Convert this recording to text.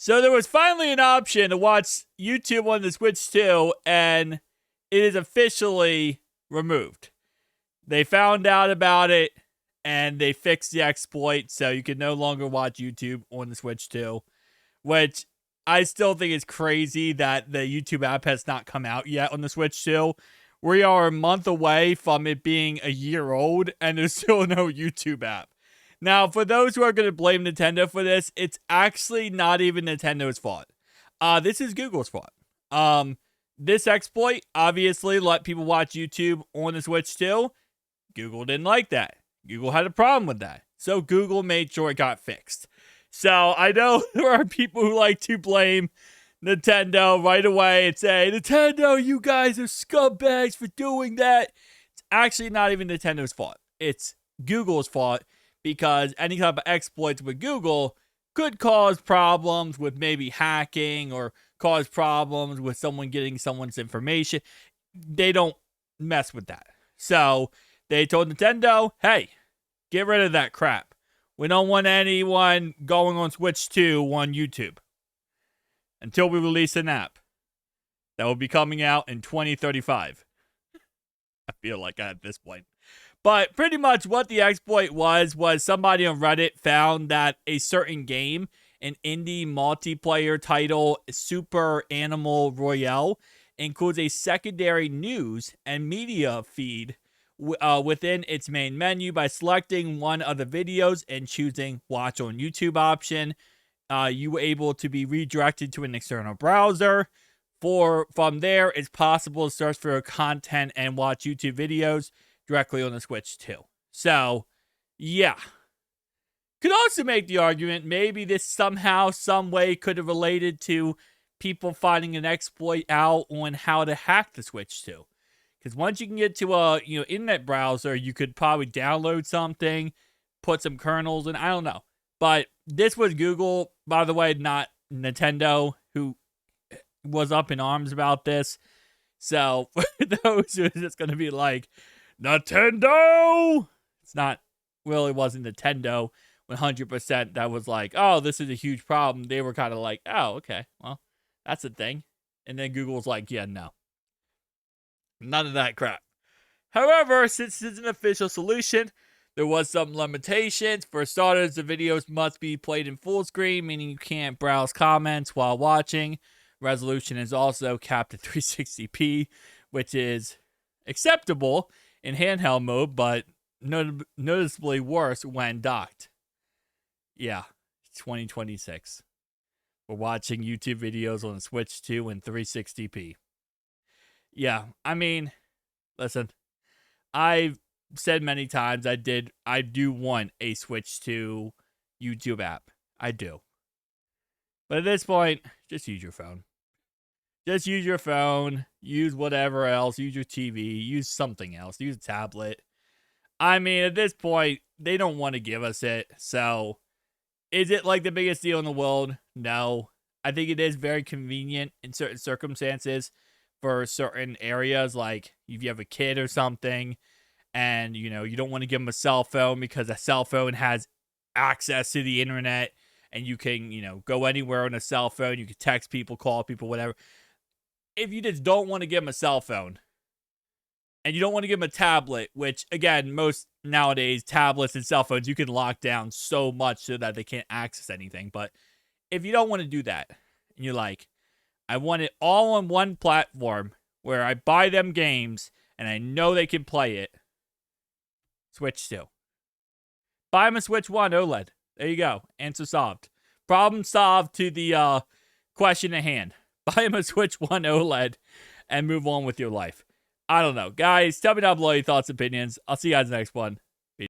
So there was finally an option to watch YouTube on the Switch 2, and it is officially removed. They found out about it, and they fixed the exploit, so you can no longer watch YouTube on the Switch 2, which I still think is crazy that the YouTube app has not come out yet on the Switch 2. We are a month away from it being a year old, and there's still no YouTube app. Now, for those who are going to blame Nintendo for this, it's actually not even Nintendo's fault. This is Google's fault. This exploit obviously let people watch YouTube on the Switch 2. Google didn't like that. Google had a problem with that. So Google made sure it got fixed. So I know there are people who like to blame Nintendo right away and say, Nintendo, you guys are scumbags for doing that. It's actually not even Nintendo's fault. It's Google's fault, because any type of exploits with Google could cause problems with maybe hacking or cause problems with someone getting someone's information. They don't mess with that. So they told Nintendo, hey, get rid of that crap. We don't want anyone going on Switch 2 on YouTube until we release an app that will be coming out in 2035. I feel like at this point. But pretty much what the exploit was somebody on Reddit found that a certain game, an indie multiplayer title, Super Animal Royale, includes a secondary news and media feed within its main menu. By selecting one of the videos and choosing Watch on YouTube option, you were able to be redirected to an external browser. From there, it's possible to search for content and watch YouTube videos directly on the Switch 2. So, yeah. Could also make the argument maybe this somehow, some way could have related to people finding an exploit out on how to hack the Switch 2. Because once you can get to a internet browser, you could probably download something, put some kernels in, I don't know. But this was Google, by the way, not Nintendo, who was up in arms about this. So, for those who are just going to be like, Nintendo! It's not, really wasn't Nintendo 100% that was like, oh, this is a huge problem. They were kind of like, oh, okay, well, that's a thing. And then Google's like, yeah, no. None of that crap. However, since it's an official solution, there was some limitations. For starters, the videos must be played in full screen, meaning you can't browse comments while watching. Resolution is also capped at 360p, which is acceptable in handheld mode, but noticeably worse when docked. Yeah, 2026. We're watching YouTube videos on the Switch 2 in 360p. Yeah, I mean, listen, I've said many times I do want a Switch 2 YouTube app. I do. But at this point, just use your phone. Just use your phone, use whatever else, use your TV, use something else, use a tablet. I mean, at this point, they don't want to give us it, so is it like the biggest deal in the world? No. I think it is very convenient in certain circumstances for certain areas, like if you have a kid or something, and, you don't want to give them a cell phone because a cell phone has access to the internet, and you can, go anywhere on a cell phone, you can text people, call people, whatever. If you just don't want to give them a cell phone, and you don't want to give them a tablet, which, again, most nowadays, tablets and cell phones, you can lock down so much so that they can't access anything. But if you don't want to do that, and you're like, I want it all on one platform where I buy them games, and I know they can play it, Switch 2. Buy them a Switch 1 OLED. There you go. Answer solved. Problem solved to the question at hand. Buy him a Switch 1 OLED and move on with your life. I don't know. Guys, tell me down below your thoughts and opinions. I'll see you guys in the next one.